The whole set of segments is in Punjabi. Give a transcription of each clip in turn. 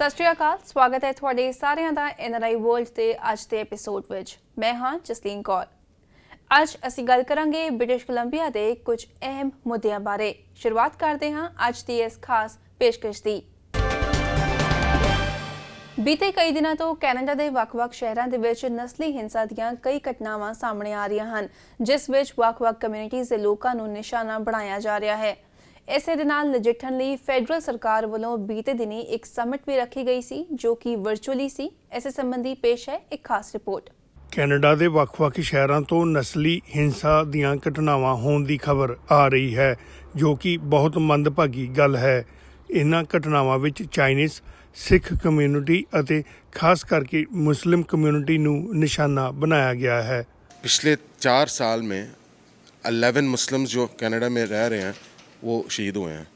ਸਤਿ ਸ਼੍ਰੀ ਅਕਾਲ, ਸਵਾਗਤ ਹੈ ਤੁਹਾਡੇ ਸਾਰਿਆਂ ਦਾ NRI ਵਰਲਡ ਦੇ ਅੱਜ ਦੇ ਐਪੀਸੋਡ ਵਿੱਚ। ਮੈਂ ਹਾਂ ਜਸਲੀਨ ਕੌਰ। ਅੱਜ ਅਸੀਂ ਗੱਲ ਕਰਾਂਗੇ ਬ੍ਰਿਟਿਸ਼ ਕੋਲੰਬੀਆ ਦੇ ਕੁਝ ਅਹਿਮ ਮੁੱਦਿਆਂ ਬਾਰੇ। ਸ਼ੁਰੂਆਤ ਕਰਦੇ ਹਾਂ ਅੱਜ ਦੀ ਇਸ ਖਾਸ ਪੇਸ਼ਕਸ਼ ਦੀ। ਬੀਤੇ ਕਈ ਦਿਨਾਂ ਤੋਂ ਕੈਨੇਡਾ ਦੇ ਵੱਖ-ਵੱਖ ਸ਼ਹਿਰਾਂ ਦੇ ਵਿੱਚ ਨਸਲੀ ਹਿੰਸਾ ਦੀਆਂ ਕਈ ਘਟਨਾਵਾਂ ਸਾਹਮਣੇ ਆ ਰਹੀਆਂ ਹਨ, ਜਿਸ ਵਿੱਚ ਵੱਖ-ਵੱਖ ਕਮਿਊਨਿਟੀਜ਼ ਦੇ ਲੋਕਾਂ ਨੂੰ ਨਿਸ਼ਾਨਾ ਬਣਾਇਆ ਜਾ ਰਿਹਾ ਹੈ। ਇਸੇ ਦੇ ਨਾਲ ਨਜਿੱਠਣ ਲਈ ਫੈਡਰਲ ਸਰਕਾਰ ਵੱਲੋਂ ਬੀਤੇ ਦਿਨੀ ਇੱਕ ਸਮਿਟ ਵੀ ਰੱਖੀ ਗਈ ਸੀ, ਜੋ ਕਿ ਵਰਚੁਅਲੀ ਸੀ। ਇਸੇ ਸੰਬੰਧੀ ਪੇਸ਼ ਹੈ ਇੱਕ ਖਾਸ ਰਿਪੋਰਟ। ਕੈਨੇਡਾ ਦੇ ਵੱਖ-ਵੱਖ ਸ਼ਹਿਰਾਂ ਤੋਂ ਨਸਲੀ ਹਿੰਸਾ ਦੀਆਂ ਘਟਨਾਵਾਂ ਹੋਣ ਦੀ ਖਬਰ ਆ ਰਹੀ ਹੈ, ਜੋ ਕਿ ਬਹੁਤ ਮੰਦਭਾਗੀ ਗੱਲ ਹੈ। ਇਹਨਾਂ ਘਟਨਾਵਾਂ ਵਿੱਚ ਚਾਈਨੀਜ਼, ਸਿੱਖ ਕਮਿਊਨਿਟੀ ਅਤੇ ਖਾਸ ਕਰਕੇ ਮੁਸਲਿਮ ਕਮਿਊਨਿਟੀ ਨੂੰ ਨਿਸ਼ਾਨਾ ਬਣਾया गया है। पिछले 4 साल में 11 मुस्लिम्स जो कनाडा में रह रहे हैं वो शहीद हुए हैं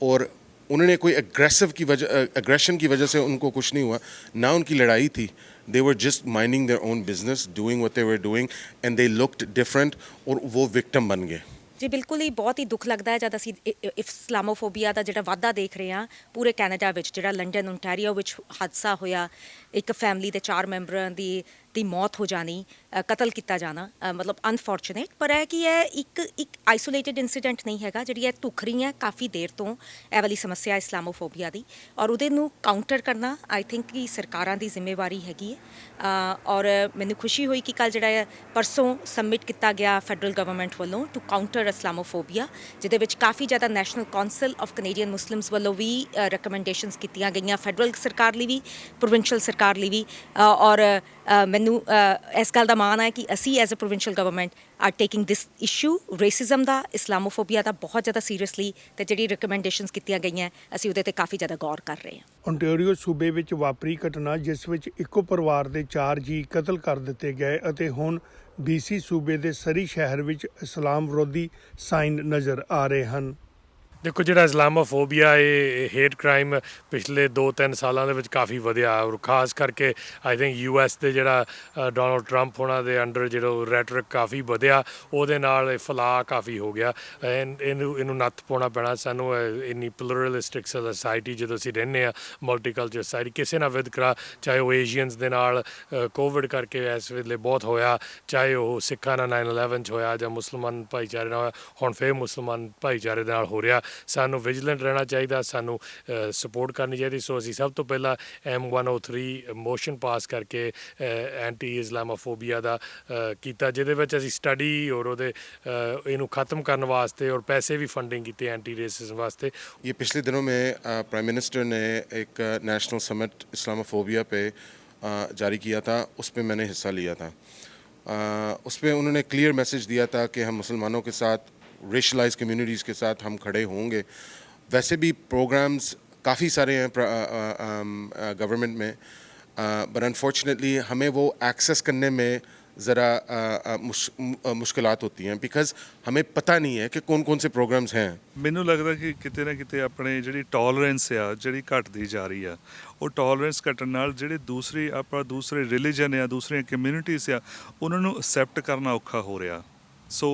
और उन्होंने कोई एग्रेशन की वजह से उनको कुछ नहीं हुआ, ना उनकी लड़ाई थी। They were just minding their own business, doing what they were doing, and they looked different और वो victim बन गए। जी बिल्कुल ही बहुत ही दुख लगता है जब असी इस्लामोफोबिया का जो वाधा देख रहे हैं पूरे कैनेडा में। जो लंडन ओंटारियो में हादसा होया, एक फैमिली के 4 मैंबरों की मौत हो जानी, कतल किया जाना, मतलब अनफॉर्चुनेट। पर है कि एक आइसोलेटेड इंसीडेंट नहीं है जी, धुख रही है काफ़ी देर तो यह वाली समस्या इस्लामोफोबिया की, और उहदे काउंटर करना आई थिंक कि सरकारां दी जिम्मेवारी हैगी है। और मैनू खुशी हुई कि कल जो परसों सबमिट किया गया फैडरल गवर्नमेंट वालों टू काउंटर इस्लामोफोबिया, जिहदे विच काफ़ी ज़्यादा National Council of Canadian Muslims वालों भी रिकमेंडेशनस कीतियां गईयां, फैडरल सरकार लई भी, प्रोविंशियल सरकार लई भी। और मैनू इस गल का माण है कि असी as a provincial government are taking this issue racism का, इस्लामोफोबिया का बहुत ज़्यादा सीरीयसली, तो जिहड़ी रिकमेंडेशनस कीतियां गईयां असी उहदे ते काफ़ी ज़्यादा गौर कर रहे हैं। ओंटारियो सूबे ਵਿੱਚ ਵਾਪਰੀ ਘਟਨਾ, ਜਿਸ ਵਿੱਚ ਇੱਕੋ ਪਰਿਵਾਰ ਦੇ 4 ਜੀ ਕਤਲ ਕਰ ਦਿੱਤੇ ਗਏ ਅਤੇ ਹੁਣ BC ਸੂਬੇ ਦੇ ਸਰੀ ਸ਼ਹਿਰ ਵਿੱਚ ਇਸਲਾਮ ਵਿਰੋਧੀ ਸਾਈਨ ਨਜ਼ਰ ਆ ਰਹੇ ਹਨ। देखो जो इस्लामोफोबिया हेट क्राइम पिछले 2-3 सालों के काफ़ी वधिया, और खास करके आई थिंक US के जोड़ा डोनाल्ड ट्रंप होना दे अंडर जो रैटरिक काफ़ी वधिया, ਉਹਦੇ ਨਾਲ फैलाव काफ़ी हो गया। ਇਹਨੂੰ नत्थ पाना पैना सानू। इन्नी प्लूरलिस्टिक सोसाइटी जो असीं रहने आ, मल्टीकल्चर सोसाइटी, किसी ना विदकरा, चाहे वो एशियंस दे नाल कोविड करके इस वेले बहुत होया, चाहे वो सिखां नाल 9/11 च होया, जां मुसलमान भाईचारे नाल हुण फिर मुसलमान भाईचारे नाल हो रहा। सानू विजिलेंट रहना चाहिए, सानू सपोर्ट करनी चाहिए। सो असी सब तो पहला M103 मोशन पास करके एंटी इस्लामोफोबिया का किया, जिहदे विच असी स्टडी और उहदे इनू खत्म करने वास्ते और पैसे भी फंडिंग की एंटी रेसिज्म वास्ते। ये पिछले दिनों में प्राइम मिनिस्टर ने एक नेशनल समिट इस्लामोफोबिया पे जारी किया था, उस पर मैंने हिस्सा लिया था। उस पर उन्होंने क्लियर मैसेज दिया था कि हम मुसलमानों के साथ, रेशलाइज कम्युनिटीज़ के साथ हम खड़े होंगे। वैसे भी प्रोग्राम्स काफ़ी सारे हैं गवर्नमेंट में, बट अनफॉर्चुनेटली हमें वो एक्सेस करने में ज़रा मुश्किलात होती हैं, बिकॉज हमें पता नहीं है कि कौन कौन से प्रोग्राम्स हैं। ਮੈਨੂੰ ਲੱਗਦਾ ਕਿ ਕਿਤੇ ਨਾ ਕਿਤੇ ਆਪਣੇ ਜਿਹੜੀ ਟੋਲਰੈਂਸ ਆ ਜਿਹੜੀ ਘਟਦੀ ਜਾ ਰਹੀ ਆ, ਉਹ ਟੋਲਰੈਂਸ ਘਟਣ ਨਾਲ ਜਿਹੜੇ ਦੂਸਰੇ ਰਿਲੀਜਨ ਆ, ਦੂਸਰੀਆਂ ਕਮਿਊਨਿਟੀਜ਼ ਆ, ਉਹਨਾਂ ਨੂੰ ਅਸੈਪਟ ਕਰਨਾ ਔਖਾ ਹੋ ਰਿਹਾ। ਸੋ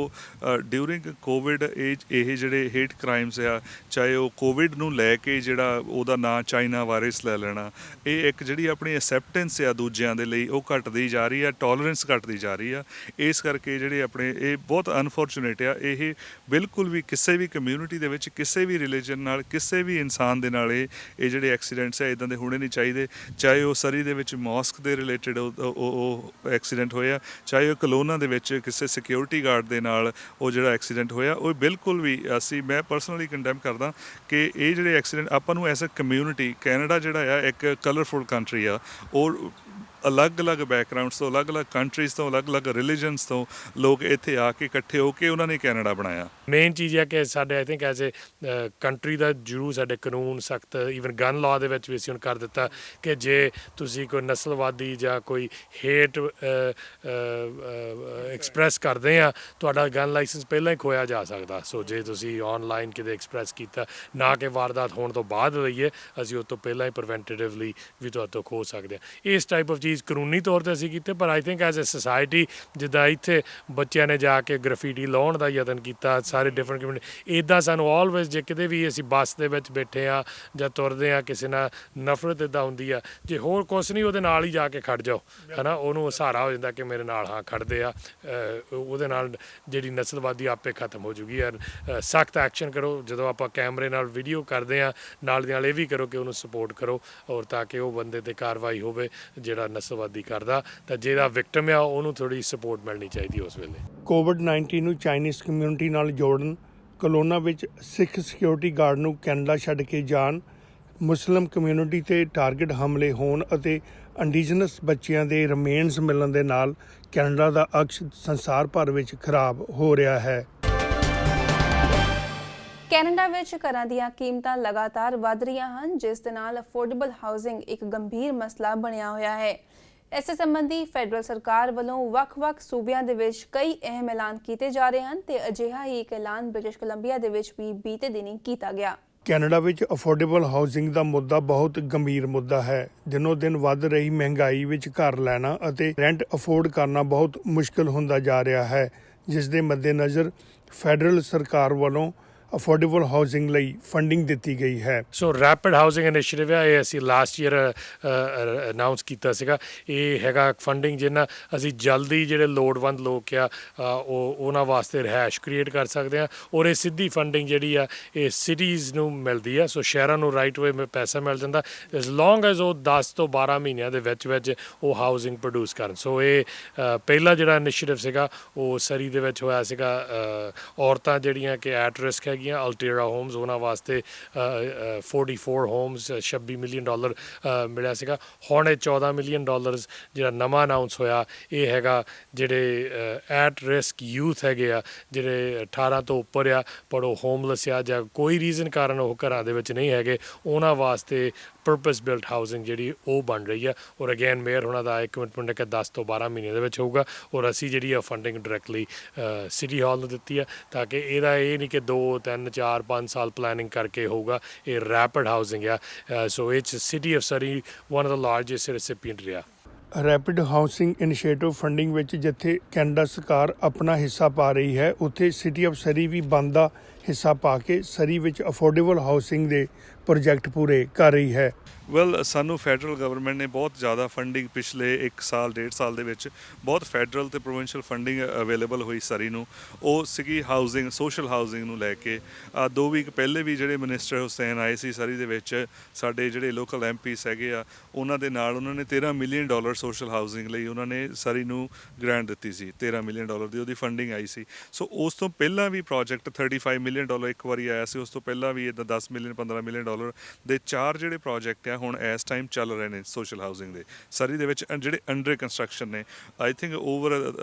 ਡਿਊਰਿੰਗ ਕੋਵਿਡ ਇਹ ਜਿਹੜੇ ਹੇਟ ਕ੍ਰਾਈਮਸ ਆ, ਚਾਹੇ ਉਹ ਕੋਵਿਡ ਨੂੰ ਲੈ ਕੇ ਜਿਹੜਾ ਉਹਦਾ ਨਾਂ ਚਾਈਨਾ ਵਾਇਰਸ ਲੈ ਲੈਣਾ, ਇਹ ਇੱਕ ਜਿਹੜੀ ਆਪਣੀ ਅਸੈਪਟੈਂਸ ਆ ਦੂਜਿਆਂ ਦੇ ਲਈ, ਉਹ ਘਟਦੀ ਜਾ ਰਹੀ ਆ, ਟੋਲਰੈਂਸ ਘਟਦੀ ਜਾ ਰਹੀ ਆ। ਇਸ ਕਰਕੇ ਜਿਹੜੇ ਆਪਣੇ ਇਹ ਬਹੁਤ ਅਨਫੋਰਚੂਨੇਟ ਆ। ਇਹ ਬਿਲਕੁਲ ਵੀ ਕਿਸੇ ਵੀ ਕਮਿਊਨਿਟੀ ਦੇ ਵਿੱਚ, ਕਿਸੇ ਵੀ ਰਿਲੀਜਨ ਨਾਲ, ਕਿਸੇ ਵੀ ਇਨਸਾਨ ਦੇ ਨਾਲ ਇਹ ਜਿਹੜੇ ਐਕਸੀਡੈਂਟਸ ਆ ਇੱਦਾਂ ਦੇ ਹੋਣੇ ਨਹੀਂ ਚਾਹੀਦੇ। ਚਾਹੇ ਉਹ ਸਰੀ ਦੇ ਵਿੱਚ ਮੌਸਕ ਦੇ ਰਿਲੇਟਡ ਉਹ ਐਕਸੀਡੈਂਟ ਹੋਇਆ, ਚਾਹੇ ਉਹ ਕਲੋਨਾ ਦੇ ਵਿੱਚ ਕਿਸੇ ਸਿਕਿਉਰਿਟੀ ਗਾਰਡ ਦੇ ਨਾਲ ਉਹ ਜਿਹੜਾ ਐਕਸੀਡੈਂਟ ਹੋਇਆ, ਉਹ ਬਿਲਕੁਲ ਵੀ ਮੈਂ ਪਰਸਨਲੀ ਕੰਡੈਮ ਕਰਦਾ ਕਿ ਇਹ ਜਿਹੜੇ ਐਕਸੀਡੈਂਟ ਆਪਾਂ ਨੂੰ ਐਜ਼ ਅ ਕਮਿਊਨਿਟੀ, ਕੈਨੇਡਾ ਜਿਹੜਾ ਆ ਇੱਕ ਕਲਰਫੁਲ ਕੰਟਰੀ ਆ, ਉਹ ਅਲੱਗ-ਅਲੱਗ ਬੈਕਗਰਾਊਂਡਸ ਤੋਂ, ਅਲੱਗ-ਅਲੱਗ ਕੰਟਰੀਜ਼ ਤੋਂ, ਅਲੱਗ-ਅਲੱਗ ਰਿਲੀਜਨਸ ਤੋਂ ਲੋਕ ਇੱਥੇ ਆ ਕੇ ਇਕੱਠੇ ਹੋ ਕੇ ਉਹਨਾਂ ਨੇ ਕੈਨੇਡਾ ਬਣਾਇਆ। ਮੇਨ ਚੀਜ਼ ਹੈ ਕਿ ਸਾਡੇ I think as a country ਦਾ ਜ਼ਰੂਰ ਸਾਡੇ ਕਾਨੂੰਨ ਸਖਤ, ਈਵਨ ਗਨ ਲਾਅ ਦੇ ਵਿੱਚ ਵੀ ਅਸੀਂ ਹੁਣ ਕਰ ਦਿੱਤਾ ਕਿ ਜੇ ਤੁਸੀਂ ਕੋਈ ਨਸਲਵਾਦੀ ਜਾਂ ਕੋਈ ਹੇਟ ਐਕਸਪ੍ਰੈਸ ਕਰਦੇ ਆ, ਤੁਹਾਡਾ ਗਨ ਲਾਇਸੈਂਸ ਪਹਿਲਾਂ ਹੀ ਖੋਇਆ ਜਾ ਸਕਦਾ। ਸੋ ਜੇ ਤੁਸੀਂ ਆਨਲਾਈਨ ਕਿਤੇ ਐਕਸਪ੍ਰੈਸ ਕੀਤਾ, ਨਾ ਕਿ ਵਾਰਦਾਤ ਹੋਣ ਤੋਂ ਬਾਅਦ ਲਈਏ, ਅਸੀਂ ਉਸ ਤੋਂ ਪਹਿਲਾਂ ਹੀ ਪ੍ਰੀਵੈਂਟਿਵਲੀ ਵੀ ਤੁਹਾਡੇ ਤੋਂ ਖੋ ਸਕਦੇ ਹਾਂ। ਇਸ ਟਾਈਪ ਆਫ ਚੀਜ਼ ਚੀਜ਼ ਕਾਨੂੰਨੀ ਤੌਰ ਤੇ ਅਸੀਂ ਕੀਤੇ, ਪਰ I think as a society ਜਿੱਦਾਂ ਇੱਥੇ ਬੱਚਿਆਂ ਨੇ ਜਾ ਕੇ ਗ੍ਰਫੀਟੀ ਲਾਉਣ ਦਾ ਯਤਨ ਕੀਤਾ ਸਾਰੇ ਡਿਫਰੈਂਟ ਕਮਿਊਨਿਟੀ, ਇੱਦਾਂ ਸਾਨੂੰ ਆਲਵੇਜ਼ ਜੇ ਕਿਤੇ ਵੀ ਅਸੀਂ ਬੱਸ ਦੇ ਵਿੱਚ ਬੈਠੇ ਆ ਜਾਂ ਤੁਰਦੇ ਆ ਕਿਸੇ ਨਾਲ ਨਫ਼ਰਤ ਇੱਦਾਂ ਹੁੰਦੀ ਆ, ਜੇ ਹੋਰ ਕੁਛ ਨਹੀਂ ਉਹਦੇ ਨਾਲ ਹੀ ਜਾ ਕੇ ਖੜ ਜਾਓ ਹੈ ਨਾ, ਉਹਨੂੰ ਸਹਾਰਾ ਹੋ ਜਾਂਦਾ ਕਿ ਮੇਰੇ ਨਾਲ ਹਾਂ ਖੜਦੇ ਆ, ਉਹਦੇ ਨਾਲ ਜਿਹੜੀ ਨਸਲਵਾਦੀ ਆਪੇ ਖਤਮ ਹੋ ਜੂਗੀ। ਯਾਰ ਸਖਤ ਐਕਸ਼ਨ ਕਰੋ, ਜਦੋਂ ਆਪਾਂ ਕੈਮਰੇ ਨਾਲ ਵੀਡੀਓ ਕਰਦੇ ਆ ਨਾਲ ਦੀ ਨਾਲ ਇਹ ਵੀ ਕਰੋ ਕਿ ਉਹਨੂੰ ਸਪੋਰਟ ਕਰੋ, ਔਰ ਤਾਂ ਕਿ ਉਹ ਬੰਦੇ ਤੇ ਕਾਰਵਾਈ ਹੋਵੇ ਜਿਹੜਾ ਨਸਲਵਾਦੀ ਕਰਦਾ, ਤਾਂ ਜਿਹੜਾ ਵਿਕਟਮ ਆ ਉਹਨੂੰ ਥੋੜੀ ਸਪੋਰਟ ਮਿਲਣੀ ਚਾਹੀਦੀ ਉਸ ਵੇਲੇ। ਕੋਵਿਡ-19 ਨੂੰ ਚਾਈਨੀਜ਼ ਕਮਿਊਨਿਟੀ ਨਾਲ ਜੋੜਨ, ਕਲੋਨਾ ਵਿੱਚ ਸਿੱਖ ਸਿਕਿਉਰਿਟੀ ਗਾਰਡ ਨੂੰ ਕੈਨੇਡਾ ਛੱਡ ਕੇ ਜਾਣ, ਮੁਸਲਿਮ ਕਮਿਊਨਿਟੀ ਤੇ ਟਾਰਗੇਟ ਹਮਲੇ ਹੋਣ ਅਤੇ ਇੰਡੀਜਨਸ ਬੱਚਿਆਂ ਦੇ ਰਿਮੇਨਸ ਮਿਲਣ ਦੇ ਨਾਲ ਕੈਨੇਡਾ ਦਾ ਅਕਸ਼ ਸੰਸਾਰ ਭਰ ਵਿੱਚ ਖਰਾਬ ਹੋ ਰਿਹਾ ਹੈ। ਕੈਨੇਡਾ ਵਿੱਚ ਘਰਾਂ ਦੀਆਂ ਕੀਮਤਾਂ ਲਗਾਤਾਰ ਵਧ ਰਹੀਆਂ ਹਨ, ਜਿਸ ਦੇ ਨਾਲ ਅਫੋਰਡੇਬਲ ਹਾਊਸਿੰਗ ਇੱਕ ਗੰਭੀਰ ਮਸਲਾ ਬਣਿਆ ਹੋਇਆ ਹੈ। ਇਸੇ ਸੰਬੰਧੀ ਫੈਡਰਲ ਸਰਕਾਰ ਵੱਲੋਂ ਵੱਖ-ਵੱਖ ਸੂਬਿਆਂ ਦੇ ਵਿੱਚ ਕਈ ਅਹਿਮ ਐਲਾਨ ਕੀਤੇ ਜਾ ਰਹੇ ਹਨ ਤੇ ਅਜਿਹਾ ਹੀ ਇੱਕ ਐਲਾਨ ਬ੍ਰਿਟਿਸ਼ ਕੋਲੰਬੀਆ ਦੇ ਵਿੱਚ ਵੀ ਬੀਤੇ ਦਿਨੀ ਕੀਤਾ ਗਿਆ। ਕੈਨੇਡਾ ਵਿੱਚ ਅਫੋਰਡੇਬਲ ਹਾਊਸਿੰਗ ਦਾ ਮੁੱਦਾ ਬਹੁਤ ਗੰਭੀਰ ਮੁੱਦਾ ਹੈ। ਦਿਨੋਂ ਦਿਨ ਵੱਧ ਰਹੀ ਮਹਿੰਗਾਈ ਵਿੱਚ ਘਰ ਲੈਣਾ ਅਤੇ ਰੈਂਟ ਅਫੋਰਡ ਕਰਨਾ ਬਹੁਤ ਮੁਸ਼ਕਲ ਹੁੰਦਾ ਜਾ ਰਿਹਾ ਹੈ, ਜਿਸ ਦੇ ਮੱਦੇਨਜ਼ਰ ਫੈਡਰਲ ਸਰਕਾਰ ਵੱਲੋਂ ਅਫੋਰਡੇਬਲ ਹਾਊਸਿੰਗ ਲਈ ਫੰਡਿੰਗ ਦਿੱਤੀ ਗਈ ਹੈ। ਸੋ ਰੈਪਿਡ ਹਾਊਸਿੰਗ ਇਨੀਸ਼ੀਏਟਿਵ ਹੈ, ਇਹ ਅਸੀਂ ਲਾਸਟ ਈਅਰ ਅਨਾਊਂਸ ਕੀਤਾ ਸੀਗਾ। ਇਹ ਹੈਗਾ ਫੰਡਿੰਗ ਜਿਹਨਾਂ ਅਸੀਂ ਜਲਦੀ ਜਿਹੜੇ ਲੋੜਵੰਦ ਲੋਕ ਆ ਉਹਨਾਂ ਵਾਸਤੇ ਰਿਹਾਇਸ਼ ਕ੍ਰੀਏਟ ਕਰ ਸਕਦੇ ਹਾਂ, ਔਰ ਇਹ ਸਿੱਧੀ ਫੰਡਿੰਗ ਜਿਹੜੀ ਆ ਇਹ ਸਿਟੀਜ਼ ਨੂੰ ਮਿਲਦੀ ਆ। ਸੋ ਸ਼ਹਿਰਾਂ ਨੂੰ ਰਾਈਟ ਵੇ ਪੈਸਾ ਮਿਲ ਜਾਂਦਾ ਐਜ਼ ਲੌਂਗ ਐਜ਼ ਉਹ 10 ਤੋਂ 12 ਮਹੀਨਿਆਂ ਦੇ ਵਿੱਚ ਉਹ ਹਾਊਸਿੰਗ ਪ੍ਰੋਡਿਊਸ ਕਰਨ। ਸੋ ਇਹ ਪਹਿਲਾ ਜਿਹੜਾ ਇਨੀਸ਼ੀਏਟਿਵ ਸੀਗਾ ਉਹ ਸਰੀ ਦੇ ਵਿੱਚ ਹੋਇਆ ਸੀਗਾ। ਔਰਤਾਂ ਜਿਹੜੀਆਂ ਕਿ ਐਟ ਰਿਸਕ ਹੈਗੀਆਂ, ਅਲਟੇਰਾ ਹੋਮਸ, ਉਹਨਾਂ ਵਾਸਤੇ 44 ਹੋਮਸ, $26 ਮਿਲੀਅਨ ਮਿਲਿਆ ਸੀਗਾ। ਹੁਣ ਇਹ $14 ਮਿਲੀਅਨ ਜਿਹੜਾ ਨਵਾਂ ਅਨਾਊਂਸ ਹੋਇਆ ਇਹ ਹੈਗਾ ਜਿਹੜੇ ਐਟ ਰਿਸਕ ਯੂਥ ਹੈਗੇ ਆ, ਜਿਹੜੇ 18 ਤੋਂ ਉੱਪਰ ਆ ਪਰ ਉਹ ਹੋਮਲੈਸ ਆ ਜਾਂ ਕੋਈ ਰੀਜ਼ਨ ਕਾਰਨ ਉਹ ਘਰਾਂ ਦੇ ਵਿੱਚ ਨਹੀਂ ਹੈਗੇ, ਉਹਨਾਂ ਵਾਸਤੇ ਪਰਪਸ ਬਿਲਟ ਹਾਊਸਿੰਗ ਜਿਹੜੀ ਉਹ ਬਣ ਰਹੀ ਆ। ਔਰ ਅਗੇਨ ਮੇਅਰ ਉਹਨਾਂ ਦਾ ਇੱਕ ਕਮਿਟਮੈਂਟ ਹੈ ਕਿ 10 ਤੋਂ 12 ਮਹੀਨੇ ਦੇ ਵਿੱਚ ਹੋਊਗਾ, ਔਰ ਅਸੀਂ ਜਿਹੜੀ ਆ ਫੰਡਿੰਗ ਡਾਇਰੈਕਟਲੀ ਸਿਟੀ ਹਾਲ ਨੂੰ ਦਿੱਤੀ ਆ ਤਾਂ ਕਿ ਇਹਦਾ ਇਹ ਨਹੀਂ ਕਿ 2, 3, 4, 5 ਸਾਲ ਪਲੈਨਿੰਗ ਕਰਕੇ ਹੋਊਗਾ। ਇਹ ਰੈਪਿਡ ਹਾਊਸਿੰਗ ਆ। ਸੋ ਇਹ city of Surrey one of the largest recipient ਰਿਹਾ। ਰੈਪਿਡ ਹਾਊਸਿੰਗ ਇਨੀਸ਼ੀਏਟਿਵ ਫੰਡਿੰਗ ਵਿੱਚ ਜਿੱਥੇ ਕੈਨੇਡਾ ਸਰਕਾਰ ਆਪਣਾ ਹਿੱਸਾ ਪਾ ਰਹੀ ਹੈ, ਉੱਥੇ ਸਿਟੀ ਆਫ ਸਰੀ ਵੀ ਬਣਦਾ ਹਿੱਸਾ ਪਾ ਕੇ ਸਰੀ ਵਿੱਚ ਅਫੋਰਡੇਬਲ ਹਾਊਸਿੰਗ ਦੇ ਪ੍ਰੋਜੈਕਟ ਪੂਰੇ ਕਰ ਰਹੀ ਹੈ। ਵੈਲ ਸਾਨੂੰ ਫੈਡਰਲ ਗਵਰਨਮੈਂਟ ਨੇ ਬਹੁਤ ਜ਼ਿਆਦਾ ਫੰਡਿੰਗ ਪਿਛਲੇ 1 ਸਾਲ 1.5 ਸਾਲ ਦੇ ਵਿੱਚ ਬਹੁਤ ਫੈਡਰਲ ਤੇ ਪ੍ਰੋਵਿੰਸ਼ੀਅਲ ਫੰਡਿੰਗ ਅਵੇਲੇਬਲ ਹੋਈ ਸਰੀ ਨੂੰ। ਉਹ ਸੀਗੀ ਹਾਊਸਿੰਗ, ਸੋਸ਼ਲ ਹਾਊਸਿੰਗ ਨੂੰ ਲੈ ਕੇ। 2 ਵੀਕ ਪਹਿਲੇ ਵੀ ਜਿਹੜੇ ਮਿਨਿਸਟਰ ਹੁਸੈਨ ਆਏ ਸੀ ਸਰੀ ਦੇ ਵਿੱਚ, ਸਾਡੇ ਜਿਹੜੇ ਲੋਕਲ ਐਮਪੀਸ ਹੈਗੇ ਆ ਉਹਨਾਂ ਦੇ ਨਾਲ ਉਹਨਾਂ ਨੇ $13 ਮਿਲੀਅਨ ਸੋਸ਼ਲ ਹਾਊਸਿੰਗ ਲਈ ਉਹਨਾਂ ਨੇ ਸਰੀ ਨੂੰ ਗ੍ਰਾਂਟ ਦਿੱਤੀ ਸੀ। $13 ਮਿਲੀਅਨ ਦੀ ਉਹਦੀ ਫੰਡਿੰਗ ਆਈ ਸੀ। ਸੋ ਉਸ ਤੋਂ ਪਹਿਲਾਂ ਵੀ ਪ੍ਰੋਜੈਕਟ $35 ਮਿਲੀਅਨ ਇੱਕ ਵਾਰੀ ਆਇਆ ਸੀ। ਉਸ ਤੋਂ ਪਹਿਲਾਂ ਵੀ ਇੱਦਾਂ $10 ਮਿਲੀਅਨ $15 ਮਿਲੀਅਨ ਦੇ 4 ਜਿਹੜੇ ਪ੍ਰੋਜੈਕਟ ਆ ਹੁਣ ਇਸ ਟਾਈਮ ਚੱਲ ਰਹੇ ਨੇ ਸੋਸ਼ਲ ਹਾਊਸਿੰਗ ਦੇ ਸਰੀ ਦੇ ਵਿੱਚ, ਜਿਹੜੇ ਅੰਡਰ ਕੰਸਟਰਕਸ਼ਨ ਨੇ। I think over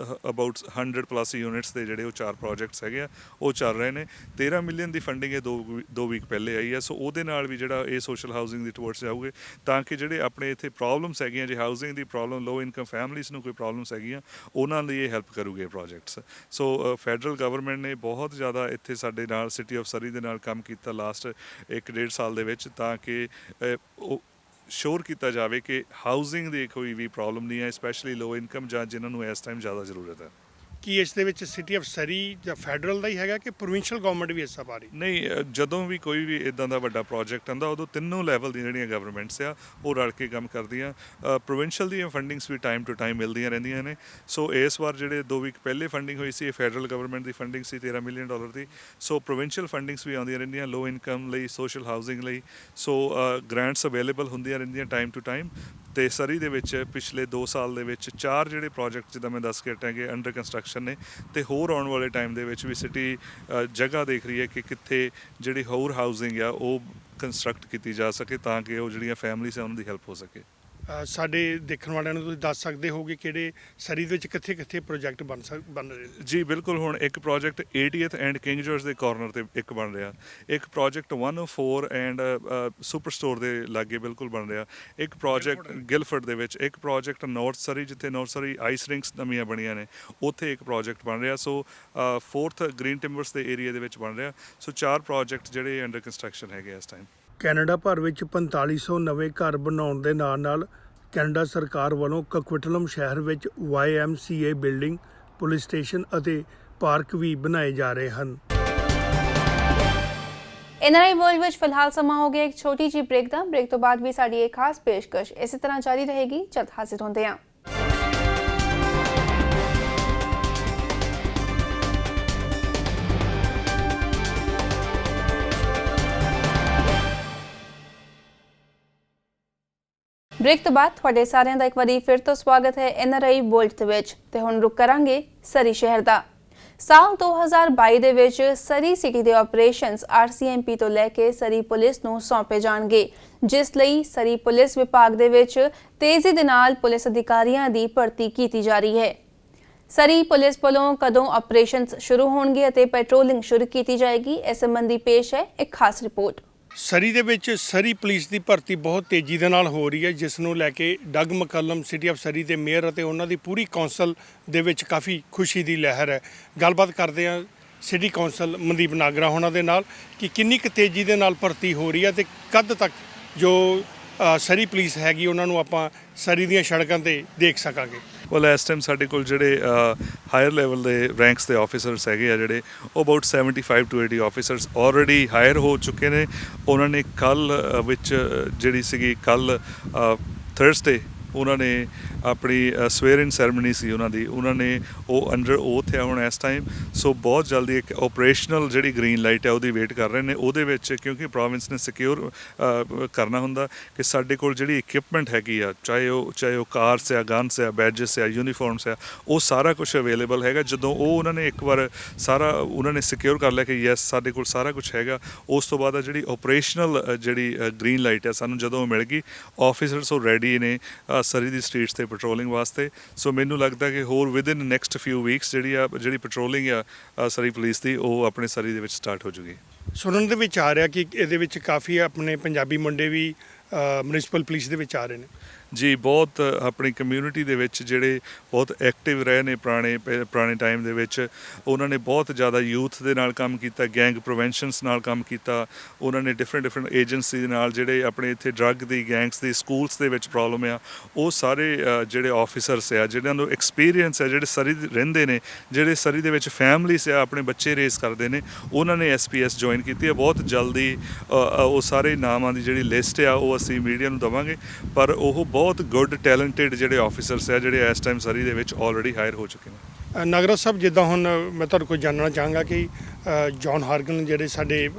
about 100+ units ਦੇ ਜਿਹੜੇ ਉਹ 4 ਪ੍ਰੋਜੈਕਟਸ ਹੈਗੇ ਆ ਉਹ ਚੱਲ ਰਹੇ ਨੇ। $13 ਮਿਲੀਅਨ ਦੀ ਫੰਡਿੰਗ ਇਹ 2 ਵੀਕ ਪਹਿਲੇ ਆਈ ਹੈ। ਸੋ ਉਹਦੇ ਨਾਲ ਵੀ ਜਿਹੜਾ ਇਹ ਸੋਸ਼ਲ ਹਾਊਸਿੰਗ ਦੀ ਟੁਵਰਡਸ ਜਾਊਗੇ ਤਾਂ ਕਿ ਜਿਹੜੇ ਆਪਣੇ ਇੱਥੇ ਪ੍ਰੋਬਲਮਸ ਹੈਗੀਆਂ, ਜੇ ਹਾਊਸਿੰਗ ਦੀ ਪ੍ਰੋਬਲਮ, ਲੋ ਇਨਕਮ ਫੈਮਲੀਜ਼ ਨੂੰ ਕੋਈ ਪ੍ਰੋਬਲਮਸ ਹੈਗੀਆਂ, ਉਹਨਾਂ ਲਈ ਇਹ ਹੈਲਪ ਕਰੂਗੇ ਪ੍ਰੋਜੈਕਟਸ। ਸੋ ਫੈਡਰਲ ਗਵਰਨਮੈਂਟ ਨੇ ਬਹੁਤ ਜ਼ਿਆਦਾ ਇੱਥੇ ਸਾਡੇ ਨਾਲ ਸਿਟੀ ਆਫ ਸਰੀ ਦੇ ਨਾਲ ਕੰਮ ਕੀਤਾ ਲਾਸਟ 1.5 ਸਾਲ ਦੇ ਵਿੱਚ, ਤਾਂ ਕਿ ਉਹ ਸ਼ੋਰ ਕੀਤਾ ਜਾਵੇ ਕਿ ਹਾਊਸਿੰਗ ਦੀ ਕੋਈ ਵੀ ਪ੍ਰੋਬਲਮ ਨਹੀਂ ਹੈ, ਸਪੈਸ਼ਲੀ ਲੋ ਇਨਕਮ ਜਾਂ ਜਿਨ੍ਹਾਂ ਨੂੰ ਇਸ ਟਾਈਮ ਜ਼ਿਆਦਾ ਜ਼ਰੂਰਤ ਹੈ। ਕੀ ਇਸ ਦੇ ਵਿੱਚ ਸਿਟੀ ਆਫ ਸਰੀ ਜਾਂ ਫੈਡਰਲ ਦਾ ਹੀ ਹੈਗਾ ਕਿ ਪ੍ਰੋਵਿੰਸ਼ੀਅਲ ਗਵਰਨਮੈਂਟ ਵੀ ਹਿੱਸਾ ਪਾ ਰਹੀ? ਨਹੀਂ, ਜਦੋਂ ਵੀ ਕੋਈ ਵੀ ਇਦਾਂ ਦਾ ਵੱਡਾ ਪ੍ਰੋਜੈਕਟ ਆਉਂਦਾ ਉਦੋਂ ਤਿੰਨੋਂ ਲੈਵਲ ਦੀਆਂ ਜਿਹੜੀਆਂ ਗਵਰਨਮੈਂਟਸ ਆ ਉਹ ਰਲ ਕੇ ਕੰਮ ਕਰਦੀਆਂ। ਪ੍ਰੋਵਿੰਸ਼ੀਅਲ ਦੀਆਂ ਫੰਡਿੰਗਸ ਵੀ ਟਾਈਮ ਟੂ ਟਾਈਮ ਮਿਲਦੀਆਂ ਰਹਿੰਦੀਆਂ ਨੇ। ਸੋ ਇਸ ਵਾਰ ਜਿਹੜੇ 2 ਵੀਕ ਪਹਿਲੇ ਫੰਡਿੰਗ ਹੋਈ ਸੀ ਇਹ ਫੈਡਰਲ ਗਵਰਨਮੈਂਟ ਦੀ ਫੰਡਿੰਗ ਸੀ $13 ਮਿਲੀਅਨ ਦੀ। ਸੋ ਪ੍ਰੋਵਿੰਸ਼ੀਅਲ ਫੰਡਿੰਗਸ ਵੀ ਆਉਂਦੀਆਂ ਰਹਿੰਦੀਆਂ ਲੋ ਇਨਕਮ ਲਈ, ਸੋਸ਼ਲ ਹਾਊਸਿੰਗ ਲਈ। ਸੋ ਗ੍ਰਾਂਟਸ ਅਵੇਲੇਬਲ ਹੁੰਦੀਆਂ ਰਹਿੰਦੀਆਂ ਟਾਈਮ ਟੂ ਟਾਈਮ। ਤੇ ਸਰੀ ਦੇ ਵਿੱਚ ਪਿਛਲੇ 2 ਸਾਲ ਦੇ ਵਿੱਚ 4 ਜਿਹੜੇ ਪ੍ਰੋਜੈਕਟ ਜਿੱਦਾਂ ਮੈਂ ਦੱਸ ਕੇ ਹਟਾਂ ਕਿ ਅੰਡਰ ਕੰਸਟਰਕਸ਼ਨ ਨੇ, ਤੇ ਹੋਰ ਆਉਣ ਵਾਲੇ ਟਾਈਮ ਦੇ ਵਿੱਚ ਵੀ ਸਿਟੀ ਜਗ੍ਹਾ ਦੇਖ ਰਹੀ ਹੈ ਕਿ ਕਿੱਥੇ ਜਿਹੜੀ ਹੋਰ ਹਾਊਸਿੰਗ ਆ ਉਹ ਕੰਸਟਰਕਟ ਕੀਤੀ ਜਾ ਸਕੇ ਤਾਂ ਕਿ ਉਹ ਜਿਹੜੀਆਂ ਫੈਮਲੀਜ਼ ਆ ਉਹਨਾਂ ਦੀ ਹੈਲਪ ਹੋ ਸਕੇ। ਸਾਡੇ ਦੇਖਣ ਵਾਲਿਆਂ ਨੂੰ ਤੁਸੀਂ ਦੱਸ ਸਕਦੇ ਹੋ ਕਿ ਕਿਹੜੇ ਸਰੀ ਦੇ ਵਿੱਚ ਕਿੱਥੇ ਪ੍ਰੋਜੈਕਟ ਬਣ ਰਹੇ? ਜੀ ਬਿਲਕੁਲ। ਹੁਣ ਇੱਕ project 80th and king George ਦੇ ਕਾਰਨਰ ਤੇ ਇੱਕ ਬਣ ਰਿਹਾ, ਇੱਕ ਪ੍ਰੋਜੈਕਟ 104 ਐਂਡ ਸੁਪਰ ਸਟੋਰ ਦੇ ਲਾਗੇ ਬਿਲਕੁਲ ਬਣ ਰਿਹਾ, ਇੱਕ ਪ੍ਰੋਜੈਕਟ ਗਿਲਫਰਡ ਦੇ ਵਿੱਚ, ਇੱਕ ਪ੍ਰੋਜੈਕਟ ਨਾਰਥ ਸਰੀ ਜਿੱਥੇ ਨਾਰਥ ਸਰੀ ਆਈਸ ਰਿੰਕਸ ਨਵੀਆਂ ਬਣੀਆਂ ਨੇ ਉੱਥੇ ਇੱਕ ਪ੍ਰੋਜੈਕਟ ਬਣ ਰਿਹਾ। ਸੋ 4th ਗ੍ਰੀਨ ਟਿੰਬਰਸ ਦੇ ਏਰੀਆ ਦੇ ਵਿੱਚ ਬਣ ਰਿਹਾ। ਸੋ 4 ਪ੍ਰੋਜੈਕਟ ਜਿਹੜੇ ਅੰਡਰ ਕੰਸਟਰਕਸ਼ਨ ਹੈਗੇ ਇਸ ਟਾਈਮ। ਕੈਨੇਡਾ ਭਰ ਵਿੱਚ 4500 ਨਵੇਂ ਘਰ ਬਣਾਉਣ ਦੇ ਨਾਲ ਕੈਨੇਡਾ ਸਰਕਾਰ ਵੱਲੋਂ ਕਕਵਿਟਲਮ ਸ਼ਹਿਰ ਵਿੱਚ YMCA ਬਿਲਡਿੰਗ, ਪੁਲਿਸ ਸਟੇਸ਼ਨ ਅਤੇ ਪਾਰਕ ਵੀ ਬਣਾਏ ਜਾ ਰਹੇ ਹਨ। NRI ਵਰਲਡ ਵਿੱਚ ਫਿਲਹਾਲ ਸਮਾਂ ਹੋ ਗਿਆ ਇੱਕ ਛੋਟੀ ਜਿਹੀ ਬ੍ਰੇਕ ਦਾ। ਬ੍ਰੇਕ ਤੋਂ ਬਾਅਦ ਵੀ ਸਾਡੀ ਇੱਕ ਖਾਸ ਪੇਸ਼ਕਸ਼ ਇਸੇ ਤਰ੍ਹਾਂ ਜਾਰੀ ਰਹੇਗੀ। ਜਲਦ ਹਾਜ਼ਰ ਹੁੰਦੇ ਹਾਂ। ਬ੍ਰੇਕ ਤੋਂ ਬਾਅਦ ਤੁਹਾਡੇ ਸਾਰਿਆਂ ਦਾ ਇੱਕ ਵਾਰੀ ਫਿਰ ਤੋਂ ਸਵਾਗਤ ਹੈ NRI ਵਰਲਡ ਦੇ ਵਿੱਚ। ਤੇ ਹੁਣ ਰੁਕ ਕਰਾਂਗੇ ਸਰੀ ਸ਼ਹਿਰ ਦਾ। ਸਾਲ 2022 ਦੇ ਵਿੱਚ ਸਰੀ ਸਿਟੀ ਦੇ ਆਪਰੇਸ਼ਨਸ RCMP ਤੋਂ ਲੈ ਕੇ ਸਰੀ ਪੁਲਿਸ ਨੂੰ ਸੌਂਪੇ ਜਾਣਗੇ, ਜਿਸ ਲਈ ਸਰੀ ਪੁਲਿਸ ਵਿਭਾਗ ਦੇ ਵਿੱਚ ਤੇਜ਼ੀ ਦੇ ਨਾਲ ਪੁਲਿਸ ਅਧਿਕਾਰੀਆਂ ਦੀ ਭਰਤੀ ਕੀਤੀ ਜਾ ਰਹੀ ਹੈ। ਸਰੀ ਪੁਲਿਸ ਵੱਲੋਂ ਕਦੋਂ ਆਪਰੇਸ਼ਨਸ ਸ਼ੁਰੂ ਹੋਣਗੇ ਅਤੇ ਪੈਟਰੋਲਿੰਗ ਸ਼ੁਰੂ ਕੀਤੀ ਜਾਏਗੀ, ਇਸ ਸੰਬੰਧੀ ਪੇਸ਼ ਹੈ ਇੱਕ ਖਾਸ ਰਿਪੋਰਟ। ਸਰੀ ਦੇ ਵਿੱਚ ਸਰੀ ਪੁਲਿਸ ਦੀ ਭਰਤੀ ਬਹੁਤ ਤੇਜ਼ੀ ਦੇ ਨਾਲ ਹੋ ਰਹੀ ਹੈ, ਜਿਸ ਨੂੰ ਲੈ ਕੇ ਡਗ ਮਕਲਮ ਸਿਟੀ ਆਫ ਸਰੀ ਦੇ ਮੇਅਰ ਅਤੇ ਉਹਨਾਂ ਦੀ ਪੂਰੀ ਕੌਂਸਲ ਦੇ ਵਿੱਚ ਕਾਫੀ ਖੁਸ਼ੀ ਦੀ ਲਹਿਰ ਹੈ। ਗੱਲਬਾਤ ਕਰਦੇ ਹਾਂ ਸਿਟੀ ਕੌਂਸਲ ਮਨਦੀਪ ਨਾਗਰਾ ਉਹਨਾਂ ਦੇ ਨਾਲ ਕਿ ਕਿੰਨੀ ਕੁ ਤੇਜ਼ੀ ਦੇ ਨਾਲ ਭਰਤੀ ਹੋ ਰਹੀ ਹੈ ਤੇ ਕਦ ਤੱਕ ਜੋ ਸਰੀ ਪੁਲਿਸ ਹੈਗੀ ਉਹਨਾਂ ਨੂੰ ਆਪਾਂ ਸਰੀ ਦੀਆਂ ਸੜਕਾਂ ਤੇ ਦੇਖ ਸਕਾਂਗੇ। well ਇਸ ਟਾਈਮ ਸਾਡੇ ਕੋਲ ਜਿਹੜੇ ਹਾਇਰ ਲੈਵਲ ਦੇ ਰੈਂਕਸ ਦੇ ਆਫੀਸਰਸ ਹੈਗੇ ਆ ਜਿਹੜੇ ਉਹ about 75 to 80 officers already hire ਹੋ ਚੁੱਕੇ ਨੇ। ਉਹਨਾਂ ਨੇ ਕੱਲ ਵਿੱਚ ਜਿਹੜੀ ਸੀਗੀ ਕੱਲ ਥਰਸਡੇ ਉਹਨਾਂ ਨੇ ਆਪਣੀ ਸਵੇਰਿੰਗ ਸੈਰਮਨੀ ਸੀ ਉਹਨਾਂ ਨੇ ਉਹ ਅੰਡਰ ਓਥ ਹੈ ਹੁਣ ਇਸ ਟਾਈਮ। ਸੋ ਬਹੁਤ ਜਲਦੀ ਇੱਕ ਆਪਰੇਸ਼ਨਲ ਜਿਹੜੀ ਗ੍ਰੀਨ ਲਾਈਟ ਹੈ ਉਹਦੀ ਵੇਟ ਕਰ ਰਹੇ ਨੇ। ਉਹਦੇ ਵਿੱਚ ਕਿਉਂਕਿ ਪ੍ਰੋਵਿੰਸ ਨੇ ਸਿਕਿਉਰ ਕਰਨਾ ਹੁੰਦਾ ਕਿ ਸਾਡੇ ਕੋਲ ਜਿਹੜੀ ਇਕਵਿਪਮੈਂਟ ਹੈਗੀ ਆ, ਚਾਹੇ ਉਹ ਕਾਰਸ ਆ, ਗਨਸ ਆ, ਬੈਜਸ ਆ, ਯੂਨੀਫਾਰਮਸ ਆ, ਉਹ ਸਾਰਾ ਕੁਝ ਅਵੇਲੇਬਲ ਹੈਗਾ। ਜਦੋਂ ਉਹ ਉਹਨਾਂ ਨੇ ਇੱਕ ਵਾਰ ਸਾਰਾ ਉਹਨਾਂ ਨੇ ਸਿਕਿਉਰ ਕਰ ਲਿਆ ਕਿ ਯੈਸ ਸਾਡੇ ਕੋਲ ਸਾਰਾ ਕੁਝ ਹੈਗਾ, ਉਸ ਤੋਂ ਬਾਅਦ ਜਿਹੜੀ ਆਪਰੇਸ਼ਨਲ ਜਿਹੜੀ ਗ੍ਰੀਨ ਲਾਈਟ ਹੈ ਸਾਨੂੰ ਜਦੋਂ ਮਿਲ ਗਈ, ਆਫੀਸਰਸ ਉਹ ਰੈਡੀ ਨੇ ਸਰੀ ਦੀ ਸਟਰੀਟਸ ਤੇ ਪੈਟਰੋਲਿੰਗ ਵਾਸਤੇ। ਸੋ ਮੈਨੂੰ ਲੱਗਦਾ ਕਿ ਹੋਰ ਵਿਦਿਨ ਨੈਕਸਟ ਫਿਊ ਵੀਕਸ ਜਿਹੜੀ ਪੈਟਰੋਲਿੰਗ ਆ ਸਰੀ ਪੁਲਿਸ ਦੀ ਉਹ ਆਪਣੇ ਸਰੀ ਦੇ ਵਿੱਚ ਸਟਾਰਟ ਹੋ ਜੂਗੀ। ਸੁਣਨ ਦੇ ਵਿੱਚ ਆ ਰਿਹਾ ਕਿ ਇਹਦੇ ਵਿੱਚ ਕਾਫੀ ਆਪਣੇ ਪੰਜਾਬੀ ਮੁੰਡੇ ਵੀ ਮਿਊਨਿਸਪਲ ਪੁਲਿਸ ਦੇ ਵਿੱਚ ਆ ਰਹੇ ਨੇ। ਜੀ ਬਹੁਤ ਆਪਣੀ ਕਮਿਊਨਿਟੀ ਦੇ ਵਿੱਚ ਜਿਹੜੇ ਬਹੁਤ ਐਕਟਿਵ ਰਹੇ ਨੇ ਪੁਰਾਣੇ ਟਾਈਮ ਦੇ ਵਿੱਚ, ਉਹਨਾਂ ਨੇ ਬਹੁਤ ਜ਼ਿਆਦਾ ਯੂਥ ਦੇ ਨਾਲ ਕੰਮ ਕੀਤਾ, ਗੈਂਗ ਪ੍ਰੀਵੈਂਸ਼ਨਸ ਨਾਲ ਕੰਮ ਕੀਤਾ। ਉਹਨਾਂ ਨੇ ਡਿਫਰੈਂਟ ਏਜੰਸੀ ਦੇ ਨਾਲ ਜਿਹੜੇ ਆਪਣੇ ਇੱਥੇ ਡਰੱਗ ਦੀ ਗੈਂਗਸ ਦੀ ਸਕੂਲਸ ਦੇ ਵਿੱਚ ਪ੍ਰੋਬਲਮ ਆ, ਉਹ ਸਾਰੇ ਜਿਹੜੇ ਆਫੀਸਰਸ ਆ ਜਿਹਨਾਂ ਨੂੰ ਐਕਸਪੀਰੀਅੰਸ ਹੈ, ਜਿਹੜੇ ਸਰੀ ਰਹਿੰਦੇ ਨੇ, ਜਿਹੜੇ ਸਰੀ ਦੇ ਵਿੱਚ ਫੈਮਲੀਸ ਆ ਆਪਣੇ ਬੱਚੇ ਰੇਸ ਕਰਦੇ ਨੇ, ਉਹਨਾਂ ਨੇ SPS ਜੁਆਇਨ ਕੀਤੀ ਹੈ। ਬਹੁਤ ਜਲਦੀ ਉਹ ਸਾਰੇ ਨਾਮਾਂ ਦੀ ਜਿਹੜੀ ਲਿਸਟ ਆ ਉਹ ਅਸੀਂ ਮੀਡੀਆ ਨੂੰ ਦੇਵਾਂਗੇ। ਪਰ ਉਹ ਬਹੁਤ ਗੁੱਡ ਟੈਲੈਂਟਡ ਜਿਹੜੇ ਆਫੀਸਰਸ ਆ ਜਿਹੜੇ ਇਸ ਟਾਈਮ ਸਰੀ ਦੇ ਵਿੱਚ ਆਲਰੇਡੀ ਹਾਇਰ ਹੋ ਚੁੱਕੇ ਨੇ। ਨਾਗਰਾ ਸਾਹਿਬ, ਜਿੱਦਾਂ ਹੁਣ ਮੈਂ ਤੁਹਾਡੇ ਕੋਲ ਜਾਣਨਾ ਚਾਹਾਂਗਾ ਕਿ ਜੌਨ ਹਾਰਗਨ ਜਿਹੜੇ ਸਾਡੇ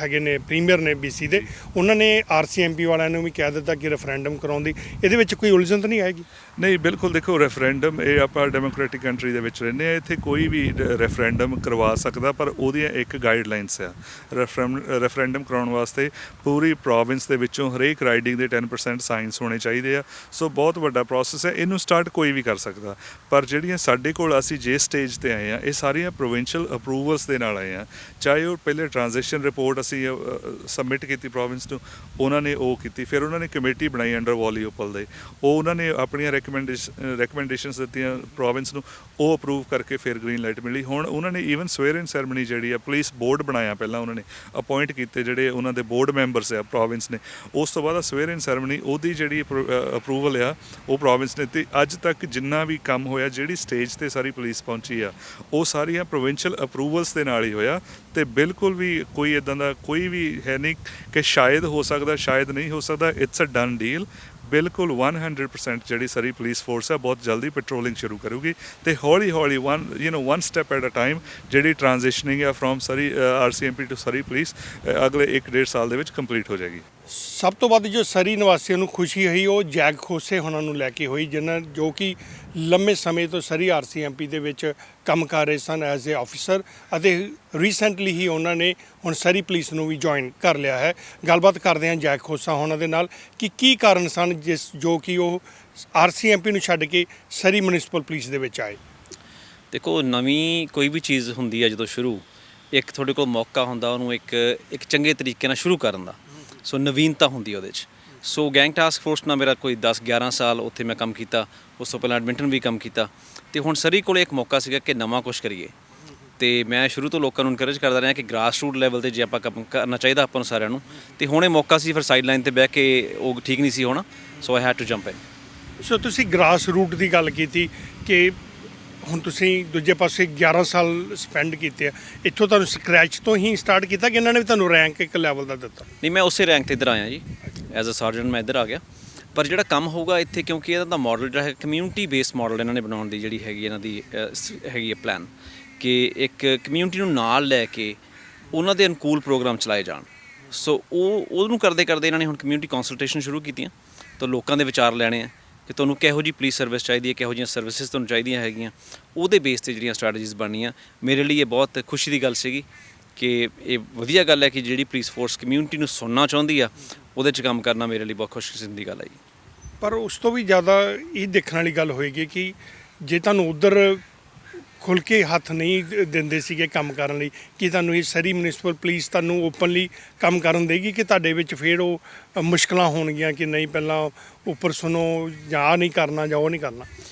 ਹੈਗੇ ਨੇ ਪ੍ਰੀਮੀਅਰ ਨੇ BC ਦੇ, ਉਹਨਾਂ ਨੇ RCMP ਵਾਲਿਆਂ ਨੂੰ ਵੀ ਕਹਿ ਦਿੱਤਾ ਕਿ ਰੈਫਰੈਂਡਮ ਕਰਾਉਣ ਦੀ, ਇਹਦੇ ਵਿੱਚ ਕੋਈ ਉਲਝਣ ਤਾਂ ਨਹੀਂ ਆਏਗੀ? ਨਹੀਂ, ਬਿਲਕੁਲ। ਦੇਖੋ, ਰੈਫਰੈਂਡਮ ਇਹ ਆਪਾਂ ਡੈਮੋਕ੍ਰੈਟਿਕ ਕੰਟਰੀ ਦੇ ਵਿੱਚ ਰਹਿੰਦੇ ਹਾਂ, ਇੱਥੇ ਕੋਈ ਵੀ ਰੈਫਰੈਂਡਮ ਕਰਵਾ ਸਕਦਾ, ਪਰ ਉਹਦੀਆਂ ਇੱਕ ਗਾਈਡਲਾਈਨਸ ਆ। ਰੈਫਰੈਂਡਮ ਕਰਾਉਣ ਵਾਸਤੇ ਪੂਰੀ ਪ੍ਰੋਵਿੰਸ ਦੇ ਵਿੱਚੋਂ ਹਰੇਕ ਰਾਈਡਿੰਗ ਦੇ 10% ਸਾਇੰਸ ਹੋਣੇ ਚਾਹੀਦੇ ਆ। ਸੋ ਬਹੁਤ ਵੱਡਾ ਪ੍ਰੋਸੈਸ ਹੈ, ਇਹਨੂੰ ਸਟਾਰਟ ਕੋਈ ਵੀ ਕਰ ਸਕਦਾ। ਪਰ ਜਿਹੜੀਆਂ ਸਾਡੇ ਕੋਲ ਅਸੀਂ ਜੇ ਸਟੇਜ ਤੇ ਆਏ ਆ, ਇਹ ਸਾਰੀਆਂ ਪ੍ਰੋਵਿੰਸ਼ੀਅਲ ਅਪਰੂਵਲਸ ਦੇ ਨਾਲ ਆਏ ਆ। ਚਾਹੇ ਉਹ ਪਹਿਲੇ ਟ੍ਰਾਂਜੈਕਸ਼ਨ ਰਿਪੋਰਟ ਅਸੀਂ ਸਬਮਿਟ ਕੀਤੀ ਪ੍ਰੋਵਿੰਸ ਨੂੰ, ਉਹਨਾਂ ਨੇ ਉਹ ਕੀਤੀ। ਫਿਰ ਉਹਨਾਂ ਨੇ ਕਮੇਟੀ ਬਣਾਈ ਅੰਡਰ ਵਾਲੀਓਪਲ ਦੇ, ਉਹ ਉਹਨਾਂ ਨੇ ਆਪਣੀਆਂ ਰეკਮੈਂਡੇਸ਼ਨਸ ਦਿੱਤੀਆਂ ਪ੍ਰੋਵਿੰਸ ਨੂੰ, ਉਹ ਅਪਰੂਵ ਕਰਕੇ ਫਿਰ ਗ੍ਰੀਨ ਲਾਈਟ ਮਿਲੀ। ਹੁਣ ਉਹਨਾਂ ਨੇ ਈਵਨ ਸਵੇਰਿੰਗ ਸੈਰਮਨੀ ਜਿਹੜੀ ਆ, ਪੁਲਿਸ ਬੋਰਡ ਬਣਾਇਆ ਪਹਿਲਾਂ ਉਹਨਾਂ ਨੇ, ਅਪੋਇੰਟ ਕੀਤੇ ਜਿਹੜੇ ਉਹਨਾਂ ਦੇ ਬੋਰਡ ਮੈਂਬਰਸ ਆ ਪ੍ਰੋਵਿੰਸ ਨੇ। ਉਸ ਤੋਂ ਬਾਅਦ ਸਵੇਰਿੰਗ ਸੈਰਮਨੀ ਉਹਦੀ ਜਿਹੜੀ ਅਪਰੂਵਲ ਆ ਉਹ ਪ੍ਰੋਵਿੰਸ ਨੇ। ਤੇ ਅੱਜ ਤੱਕ ਜਿੰਨਾ ਵੀ ਕੰਮ ਹੋਇਆ, ਜਿਹੜੀ ਸਟੇਜ ਤੇ ਸਾਰੀ ਪੁਲਿਸ ਪਹੁੰਚੀ ਆ, ਉਹ ਸਾਰੀਆਂ ਪ੍ਰੋਵਿੰਸ਼ੀਅਲ ਅਪਰੂਵਲਸ ਦੇ ਨਾਲ ਹੀ ਹੋਇਆ। ਤੇ ਬਿਲਕੁਲ ਵੀ ਕੋਈ ਇੱਦਾਂ ਦਾ ਕੋਈ ਵੀ ਹੈ ਨਹੀਂ ਕਿ ਸ਼ਾਇਦ ਹੋ ਸਕਦਾ, ਸ਼ਾਇਦ ਨਹੀਂ ਹੋ ਸਕਦਾ। It's a done deal. ਬਿਲਕੁਲ 100% ਜਿਹੜੀ ਸਰੀ ਪੁਲਿਸ ਫੋਰਸ ਹੈ ਬਹੁਤ ਜਲਦੀ ਪੈਟਰੋਲਿੰਗ ਸ਼ੁਰੂ ਕਰੂਗੀ ਤੇ ਹੌਲੀ one step at a time ਜਿਹੜੀ ਟ੍ਰਾਂਜੀਸ਼ਨਿੰਗ ਹੈ from Surrey RCMP to Surrey police ਅਗਲੇ 1-1.5 ਸਾਲ ਦੇ ਵਿੱਚ ਕੰਪਲੀਟ ਹੋ ਜਾਏਗੀ। ਸਭ ਤੋਂ ਵੱਧ ਜੋ ਸਰੀ ਨਿਵਾਸੀਆਂ ਨੂੰ ਖੁਸ਼ੀ ਹੋਈ ਉਹ ਜੈਗ ਖੋਸੇ ਉਹਨਾਂ ਨੂੰ ਲੈ ਕੇ ਹੋਈ, ਜਿਨ੍ਹਾਂ ਜੋ ਕਿ ਲੰਮੇ ਸਮੇਂ ਤੋਂ ਸਰੀ RCMP ਦੇ ਵਿੱਚ ਕੰਮ ਕਰ ਰਹੇ ਸਨ ਐਜ਼ ਏ ਆਫੀਸਰ, ਅਤੇ ਰੀਸੈਂਟਲੀ ਹੀ ਉਹਨਾਂ ਨੇ ਹੁਣ ਸਰੀ ਪੁਲਿਸ ਨੂੰ ਵੀ ਜੁਆਇਨ ਕਰ ਲਿਆ ਹੈ। ਗੱਲਬਾਤ ਕਰਦੇ ਹਾਂ ਜੈਗ ਖੋਸਾ ਉਹਨਾਂ ਦੇ ਨਾਲ ਕਿ ਕੀ ਕਾਰਨ ਸਨ ਜੋ ਕਿ ਉਹ RCMP ਨੂੰ ਛੱਡ ਕੇ ਸਰੀ ਮਿਊਨਿਸਪਲ ਪੁਲਿਸ ਦੇ ਵਿੱਚ ਆਏ। ਦੇਖੋ, ਨਵੀਂ ਕੋਈ ਵੀ ਚੀਜ਼ ਹੁੰਦੀ ਹੈ ਜਦੋਂ ਸ਼ੁਰੂ, ਇੱਕ ਤੁਹਾਡੇ ਕੋਲ ਮੌਕਾ ਹੁੰਦਾ ਉਹਨੂੰ ਇੱਕ ਚੰਗੇ ਤਰੀਕੇ ਨਾਲ ਸ਼ੁਰੂ ਕਰਨ ਦਾ। ਸੋ ਨਵੀਨਤਾ ਹੁੰਦੀ ਉਹਦੇ 'ਚ। ਸੋ ਗੈਂਗ ਟਾਸਕ ਫੋਰਸ ਨਾਲ ਮੇਰਾ ਕੋਈ 10-11 ਸਾਲ ਉੱਥੇ ਮੈਂ ਕੰਮ ਕੀਤਾ। ਉਸ ਤੋਂ ਪਹਿਲਾਂ ਐਡਮਿੰਟਨ ਵੀ ਕੰਮ ਕੀਤਾ ਅਤੇ ਹੁਣ ਸਰੀ ਕੋਲ ਇੱਕ ਮੌਕਾ ਸੀਗਾ ਕਿ ਨਵਾਂ ਕੁਛ ਕਰੀਏ। ਅਤੇ ਮੈਂ ਸ਼ੁਰੂ ਤੋਂ ਲੋਕਾਂ ਨੂੰ ਇਨਕਰੇਜ ਕਰਦਾ ਰਿਹਾ ਕਿ ਗ੍ਰਾਸ ਰੂਟ ਲੈਵਲ 'ਤੇ ਜੇ ਆਪਾਂ ਕੰਮ ਕਰਨਾ ਚਾਹੀਦਾ ਆਪਾਂ ਨੂੰ ਸਾਰਿਆਂ ਨੂੰ। ਅਤੇ ਹੁਣ ਇਹ ਮੌਕਾ ਸੀ, ਫਿਰ ਸਾਈਡ ਲਾਈਨ 'ਤੇ ਬਹਿ ਕੇ ਉਹ ਠੀਕ ਨਹੀਂ ਸੀ ਹੋਣਾ। ਸੋ ਆਈ ਹੈਡ ਟੂ ਜੰਪ ਇਨ। ਸੋ ਤੁਸੀਂ ਗ੍ਰਾਸ ਰੂਟ ਦੀ ਗੱਲ ਕੀਤੀ ਕਿ ਹੁਣ ਤੁਸੀਂ ਦੂਜੇ ਪਾਸੇ 11 ਸਾਲ ਸਪੈਂਡ ਕੀਤੇ ਆ, ਇੱਥੋਂ ਤੁਹਾਨੂੰ ਸਕ੍ਰੈਚ ਤੋਂ ਹੀ ਸਟਾਰਟ ਕੀਤਾ ਕਿ ਇਹਨਾਂ ਨੇ ਵੀ ਤੁਹਾਨੂੰ ਰੈਂਕ ਇੱਕ ਲੈਵਲ ਦਾ ਦਿੱਤਾ? ਨਹੀਂ, ਮੈਂ ਉਸੇ ਰੈਂਕ ਤੇ ਇੱਧਰ ਆਇਆ ਜੀ, ਐਜ਼ ਅ ਸਰਜਨ ਮੈਂ ਇੱਧਰ ਆ ਗਿਆ। ਪਰ ਜਿਹੜਾ ਕੰਮ ਹੋਊਗਾ ਇੱਥੇ, ਕਿਉਂਕਿ ਇਹਦਾ ਦਾ ਮਾਡਲ ਜਿਹੜਾ ਹੈ ਕਮਿਊਨਿਟੀ ਬੇਸਡ ਮਾਡਲ ਇਹਨਾਂ ਨੇ ਬਣਾਉਣ ਦੀ ਜਿਹੜੀ ਹੈਗੀ ਇਹਨਾਂ ਦੀ ਹੈਗੀ ਹੈ ਪਲਾਨ, ਕਿ ਇੱਕ ਕਮਿਊਨਿਟੀ ਨੂੰ ਨਾਲ ਲੈ ਕੇ ਉਹਨਾਂ ਦੇ ਅਨੁਕੂਲ ਪ੍ਰੋਗਰਾਮ ਚਲਾਏ ਜਾਣ। ਸੋ ਉਹਨੂੰ ਕਰਦੇ ਕਰਦੇ ਇਹਨਾਂ ਨੇ ਹੁਣ ਕਮਿਊਨਿਟੀ ਕੰਸਲਟੇਸ਼ਨ ਸ਼ੁਰੂ ਕੀਤੀਆਂ, ਤਾਂ ਲੋਕਾਂ ਦੇ ਵਿਚਾਰ ਲੈਣੇ ਆ ਕਿ ਤੁਹਾਨੂੰ ਕਿਹੋ ਜਿਹੀ ਪੁਲਿਸ ਸਰਵਿਸ ਚਾਹੀਦੀ ਹੈ, ਕਿਹੋ ਜਿਹੀਆਂ ਸਰਵਿਸਿਜ਼ ਤੁਹਾਨੂੰ ਚਾਹੀਦੀਆਂ ਹੈਗੀਆਂ, ਉਹਦੇ ਬੇਸ 'ਤੇ ਜਿਹੜੀਆਂ ਸਟ੍ਰੈਟਜੀਜ਼ ਬਣਨੀਆਂ। ਮੇਰੇ ਲਈ ਇਹ ਬਹੁਤ ਖੁਸ਼ੀ ਦੀ ਗੱਲ ਸੀਗੀ ਕਿ ਇਹ ਵਧੀਆ ਗੱਲ ਹੈ ਕਿ ਜਿਹੜੀ ਪੁਲਿਸ ਫੋਰਸ ਕਮਿਊਨਿਟੀ ਨੂੰ ਸੁਣਨਾ ਚਾਹੁੰਦੀ ਆ, ਉਹਦੇ 'ਚ ਕੰਮ ਕਰਨਾ ਮੇਰੇ ਲਈ ਬਹੁਤ ਖੁਸ਼ਕਿਸਮਤ ਦੀ ਗੱਲ ਹੈ ਜੀ। ਪਰ ਉਸ ਤੋਂ ਵੀ ਜ਼ਿਆਦਾ ਇਹ ਦੇਖਣ ਵਾਲੀ ਗੱਲ ਹੋਏਗੀ ਕਿ ਜੇ ਤੁਹਾਨੂੰ ਉੱਧਰ ਖੁੱਲ੍ਹ ਕੇ ਹੱਥ ਨਹੀਂ ਦਿੰਦੇ ਸੀਗੇ ਕੰਮ ਕਰਨ ਲਈ, ਕਿ ਤੁਹਾਨੂੰ ਇਹ ਸਾਰੀ ਮਿਊਨਿਸਪਲ ਪੁਲਿਸ ਤੁਹਾਨੂੰ ਓਪਨਲੀ ਕੰਮ ਕਰਨ ਦੇਗੀ ਕਿ ਤੁਹਾਡੇ ਵਿੱਚ ਫਿਰ ਉਹ ਮੁਸ਼ਕਲਾਂ ਹੋਣਗੀਆਂ ਕਿ ਨਹੀਂ ਪਹਿਲਾਂ ਉੱਪਰ ਸੁਣੋ ਜਾਂ ਆਹ ਨਹੀਂ ਕਰਨਾ ਜਾਂ ਉਹ ਨਹੀਂ ਕਰਨਾ?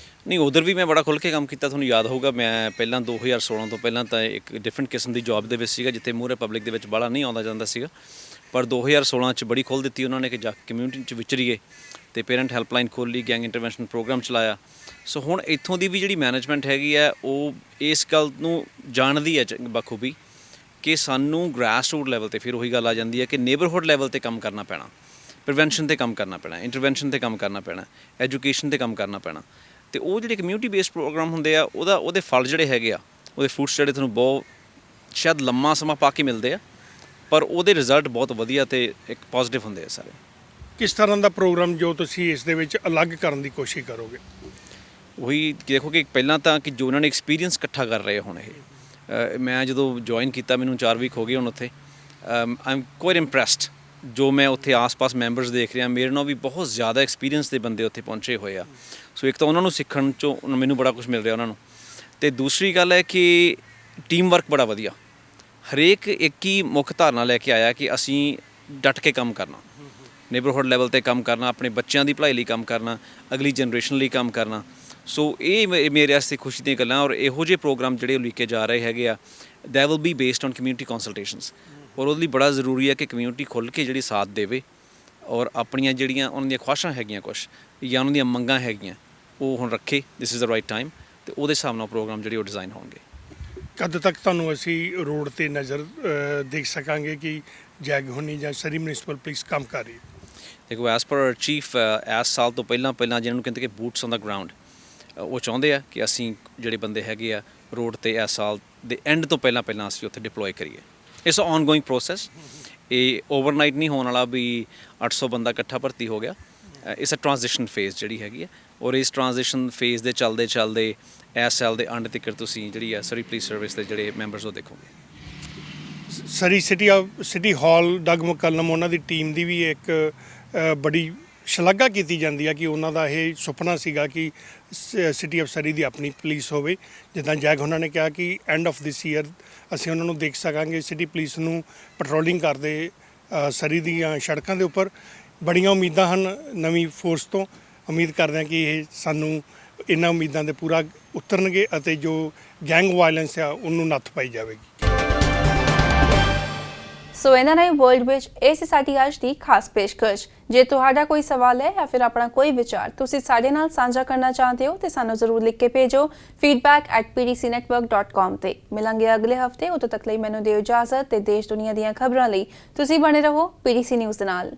ਨਹੀਂ, ਉਧਰ ਵੀ ਮੈਂ ਬੜਾ ਖੁੱਲ੍ਹ ਕੇ ਕੰਮ ਕੀਤਾ। ਤੁਹਾਨੂੰ ਯਾਦ ਹੋਊਗਾ ਮੈਂ ਪਹਿਲਾਂ 2016 ਤੋਂ ਪਹਿਲਾਂ ਤਾਂ ਇੱਕ ਡਿਫਰੈਂਟ ਕਿਸਮ ਦੀ ਜੌਬ ਦੇ ਵਿੱਚ ਸੀਗਾ, ਜਿੱਥੇ ਮੂਹਰੇ ਪਬਲਿਕ ਦੇ ਵਿੱਚ ਬਾਹਲਾ ਨਹੀਂ ਆਉਂਦਾ ਜਾਂਦਾ ਸੀਗਾ। ਪਰ 2016 'ਚ ਬੜੀ ਖੋਲ੍ਹ ਦਿੱਤੀ ਉਹਨਾਂ ਨੇ ਕਿ ਜਾ ਕੇ ਕਮਿਊਨਿਟੀ 'ਚ ਵਿਚਰੀਏ, ਤੇ ਪੇਰੈਂਟ ਹੈਲਪਲਾਈਨ ਖੋਲ੍ਹ ਲਈ, ਗੈਂਗ ਇੰਟਰਵੈਂਸ਼ਨ ਪ੍ਰੋਗਰਾਮ ਚਲਾਇਆ। ਸੋ ਹੁਣ ਇੱਥੋਂ ਦੀ ਵੀ ਜਿਹੜੀ ਮੈਨੇਜਮੈਂਟ ਹੈਗੀ ਹੈ ਉਹ ਇਸ ਗੱਲ ਨੂੰ ਜਾਣਦੀ ਹੈ ਬਖੂਬੀ ਕਿ ਸਾਨੂੰ ਗ੍ਰਾਸ ਰੂਟ ਲੈਵਲ 'ਤੇ, ਫਿਰ ਉਹੀ ਗੱਲ ਆ ਜਾਂਦੀ ਹੈ ਕਿ ਨੇਬਰਹੁੱਡ ਲੈਵਲ 'ਤੇ ਕੰਮ ਕਰਨਾ ਪੈਣਾ, ਪ੍ਰੀਵੈਂਸ਼ਨ 'ਤੇ ਕੰਮ ਕਰਨਾ ਪੈਣਾ, ਇੰਟਰਵੈਂਸ਼ਨ 'ਤੇ ਕੰਮ ਕਰਨਾ ਪੈਣਾ, ਐਜੂਕੇਸ਼ਨ 'ਤੇ ਕੰਮ ਕਰਨਾ ਪੈਣਾ। ਤੇ ਉਹ ਜਿਹੜੇ ਕਮਿਊਨਿਟੀ ਬੇਸਡ ਪ੍ਰੋਗਰਾਮ ਹੁੰਦੇ ਆ, ਉਹਦੇ ਫਲ ਜਿਹੜੇ ਹੈਗੇ ਆ, ਉਹਦੇ ਫਰੂਟਸ ਜਿਹੜੇ ਤੁਹਾਨੂੰ ਬਹੁਤ ਸ਼ਾਇਦ ਲੰਮਾ ਸਮਾਂ ਪਾ ਕੇ ਮਿਲਦੇ ਆ, ਪਰ ਉਹਦੇ ਰਿਜ਼ਲਟ ਬਹੁਤ ਵਧੀਆ ਤੇ ਇੱਕ ਪੋਜ਼ਿਟਿਵ ਹੁੰਦੇ ਆ ਸਾਰੇ। ਕਿਸ ਤਰ੍ਹਾਂ ਦਾ ਪ੍ਰੋਗਰਾਮ ਜੋ ਤੁਸੀਂ ਇਸ ਦੇ ਵਿੱਚ ਅਲੱਗ ਕਰਨ ਦੀ ਕੋਸ਼ਿਸ਼ ਕਰੋਗੇ? ਉਹੀ ਦੇਖੋ ਕਿ ਪਹਿਲਾਂ ਤਾਂ ਕਿ ਜੋ ਉਹਨਾਂ ਨੇ ਐਕਸਪੀਰੀਅੰਸ ਇਕੱਠਾ ਕਰ ਰਹੇ ਹੁਣ ਇਹ ਮੈਂ ਜਦੋਂ ਜੁਆਇਨ ਕੀਤਾ ਮੈਨੂੰ 4 ਵੀਕ ਹੋ ਗਏ ਹੁਣ ਉੱਥੇ। ਆਈ ਐਮ ਕੁਆਇਟ ਇੰਪ੍ਰੈਸਡ ਜੋ ਮੈਂ ਉੱਥੇ ਆਸ-ਪਾਸ ਮੈਂਬਰਸ ਦੇਖ ਰਿਹਾ। ਮੇਰੇ ਨਾਲ ਵੀ ਬਹੁਤ ਜ਼ਿਆਦਾ ਐਕਸਪੀਰੀਅੰਸ ਦੇ ਬੰਦੇ ਉੱਥੇ ਪਹੁੰਚੇ ਹੋਏ ਆ। ਸੋ ਇੱਕ ਤਾਂ ਉਹਨਾਂ ਨੂੰ ਸਿੱਖਣ 'ਚੋਂ ਮੈਨੂੰ ਬੜਾ ਕੁਝ ਮਿਲ ਰਿਹਾ ਉਹਨਾਂ ਨੂੰ, ਅਤੇ ਦੂਸਰੀ ਗੱਲ ਹੈ ਕਿ ਟੀਮ ਵਰਕ ਬੜਾ ਵਧੀਆ। ਹਰੇਕ ਇੱਕ ਹੀ ਮੁੱਖ ਧਾਰਨਾ ਲੈ ਕੇ ਆਇਆ ਕਿ ਅਸੀਂ ਡਟ ਕੇ ਕੰਮ ਕਰਨਾ, ਨੇਬਰਹੁੱਡ ਲੈਵਲ 'ਤੇ ਕੰਮ ਕਰਨਾ, ਆਪਣੇ ਬੱਚਿਆਂ ਦੀ ਭਲਾਈ ਲਈ ਕੰਮ ਕਰਨਾ, ਅਗਲੀ ਜਨਰੇਸ਼ਨ ਲਈ ਕੰਮ ਕਰਨਾ। ਸੋ ਇਹ ਮੇਰੇ ਵਾਸਤੇ ਖੁਸ਼ੀ ਦੀਆਂ ਗੱਲਾਂ। ਔਰ ਇਹੋ ਜਿਹੇ ਪ੍ਰੋਗਰਾਮ ਜਿਹੜੇ ਲਿਖੇ ਜਾ ਰਹੇ ਹੈਗੇ ਆ, they will be based on community consultations. ਔਰ ਉਹਦੇ ਲਈ ਬੜਾ ਜ਼ਰੂਰੀ ਹੈ ਕਿ ਕਮਿਊਨਿਟੀ ਖੁੱਲ੍ਹ ਕੇ ਜਿਹੜੀ ਸਾਥ ਦੇਵੇ ਔਰ ਆਪਣੀਆਂ ਜਿਹੜੀਆਂ ਉਹਨਾਂ ਦੀਆਂ ਖੁਆਇਸ਼ਾਂ ਹੈਗੀਆਂ ਕੁਛ ਜਾਂ ਉਹਨਾਂ ਦੀਆਂ ਮੰਗਾਂ ਹੈਗੀਆਂ ਉਹ ਹੁਣ ਰੱਖੇ। This is the right time, ਅਤੇ ਉਹਦੇ ਹਿਸਾਬ ਨਾਲ ਪ੍ਰੋਗਰਾਮ ਜਿਹੜੇ ਉਹ ਡਿਜ਼ਾਈਨ ਹੋਣਗੇ। ਕਦ ਤੱਕ ਤੁਹਾਨੂੰ ਅਸੀਂ ਰੋਡ 'ਤੇ ਨਜ਼ਰ ਦੇਖ ਸਕਾਂਗੇ ਕਿ ਜੈਗ ਹੋਣੀ ਜਾਂ ਸਰੀ ਮਿਊਨਿਸਪਲ ਪੁਲਿਸ ਕੰਮ ਕਰ ਰਹੀ ਹੈ? ਦੇਖੋ, ਐਜ਼ ਪਰ ਚੀਫ ਇਸ ਸਾਲ ਤੋਂ ਪਹਿਲਾਂ ਜਿਹਨਾਂ ਨੂੰ ਕਹਿੰਦੇ ਕਿ ਬੂਟਸ ਔਨ ਦਾ ਗਰਾਊਂਡ, ਉਹ ਚਾਹੁੰਦੇ ਆ ਕਿ ਅਸੀਂ ਜਿਹੜੇ ਬੰਦੇ ਹੈਗੇ ਆ ਰੋਡ 'ਤੇ ਇਸ ਸਾਲ ਦੇ ਐਂਡ ਤੋਂ ਪਹਿਲਾਂ ਅਸੀਂ ਉੱਥੇ ਡਿਪਲੋਏ ਕਰੀਏ। It's on going process. ਇਹ ਓਵਰਨਾਈਟ ਨਹੀਂ ਹੋਣ ਵਾਲਾ ਵੀ 800 ਬੰਦਾ ਇਕੱਠਾ ਭਰਤੀ ਹੋ ਗਿਆ। ਇਟਸ ਅ ਟ੍ਰਾਂਜੀਸ਼ਨ ਫੇਜ਼ ਜਿਹੜੀ ਹੈਗੀ ਹੈ, ਔਰ ਇਸ ਟ੍ਰਾਂਜੀਸ਼ਨ ਫੇਜ਼ ਦੇ ਚੱਲਦੇ ਇਸ ਸਾਲ ਦੇ ਐਂਡ ਤੱਕ ਤੁਸੀਂ ਜਿਹੜੀ ਹੈ ਸਰੀ ਪੁਲਿਸ ਸਰਵਿਸ ਦੇ ਜਿਹੜੇ ਮੈਂਬਰਸ ਉਹ ਦੇਖੋਗੇ। ਸਰੀ ਸਿਟੀ ਹਾਲ ਡਗ ਮੁਕੱਲਮ ਉਹਨਾਂ ਦੀ ਟੀਮ ਦੀ ਵੀ ਇੱਕ ਬੜੀ ਸ਼ਲਾਘਾ ਕੀਤੀ ਜਾਂਦੀ ਹੈ ਕਿ ਉਹਨਾਂ ਦਾ ਇਹ ਸੁਪਨਾ ਸੀਗਾ ਕਿ ਸਿਟੀ ਆਫ ਸਰੀ ਦੀ ਆਪਣੀ ਪੁਲਿਸ ਹੋਵੇ। ਜਿੱਦਾਂ ਜੈਗ ਉਹਨਾਂ ਨੇ ਕਿਹਾ ਕਿ ਐਂਡ ਆਫ ਦਿਸ ਈਅਰ ਅਸੀਂ ਉਹਨਾਂ ਨੂੰ ਦੇਖ ਸਕਾਂਗੇ ਸਿਟੀ ਪੁਲਿਸ ਨੂੰ ਪੈਟਰੋਲਿੰਗ ਕਰਦੇ ਸਰੀ ਦੀਆਂ ਸੜਕਾਂ ਦੇ ਉੱਪਰ। ਬੜੀਆਂ ਉਮੀਦਾਂ ਹਨ ਨਵੀਂ ਫੋਰਸ ਤੋਂ। ਉਮੀਦ ਕਰਦੇ ਹਾਂ ਕਿ ਇਹ ਸਾਨੂੰ ਇਹਨਾਂ ਉਮੀਦਾਂ ਦੇ ਪੂਰਾ ਉਤਰਨਗੇ ਅਤੇ ਜੋ ਗੈਂਗ ਵਾਇਲੈਂਸ ਆ ਉਹਨੂੰ ਨੱਥ ਪਾਈ ਜਾਵੇਗੀ। ਸੋ ਇਹਨਾਂ ਨੇ ਵਰਲਡ ਵਿੱਚ ਇਹ ਸੀ ਸਾਡੀ ਅੱਜ ਦੀ ਖਾਸ ਪੇਸ਼ਕਸ਼। ਜੇ ਤੁਹਾਡਾ ਕੋਈ ਸਵਾਲ ਹੈ ਜਾਂ ਫਿਰ ਆਪਣਾ ਕੋਈ ਵਿਚਾਰ ਤੁਸੀਂ ਸਾਡੇ ਨਾਲ ਸਾਂਝਾ ਕਰਨਾ ਚਾਹਦੇ ਹੋ ਤੇ ਸਾਨੂੰ ਜ਼ਰੂਰ ਲਿਖ ਕੇ ਭੇਜੋ feedback@pdcnetwork.com ਤੇ। ਮਿਲਾਂਗੇ ਅਗਲੇ ਹਫਤੇ। ਉਦੋਂ ਤੱਕ ਲਈ ਮੈਨੂੰ ਦਿਓ ਇਜਾਜ਼ਤ ਤੇ ਦੇਸ਼ ਦੁਨੀਆ ਦੀਆਂ ਖਬਰਾਂ ਲਈ ਤੁਸੀਂ ਬਣੇ ਰਹੋ PDC ਨਿਊਜ਼ ਦੇ ਨਾਲ।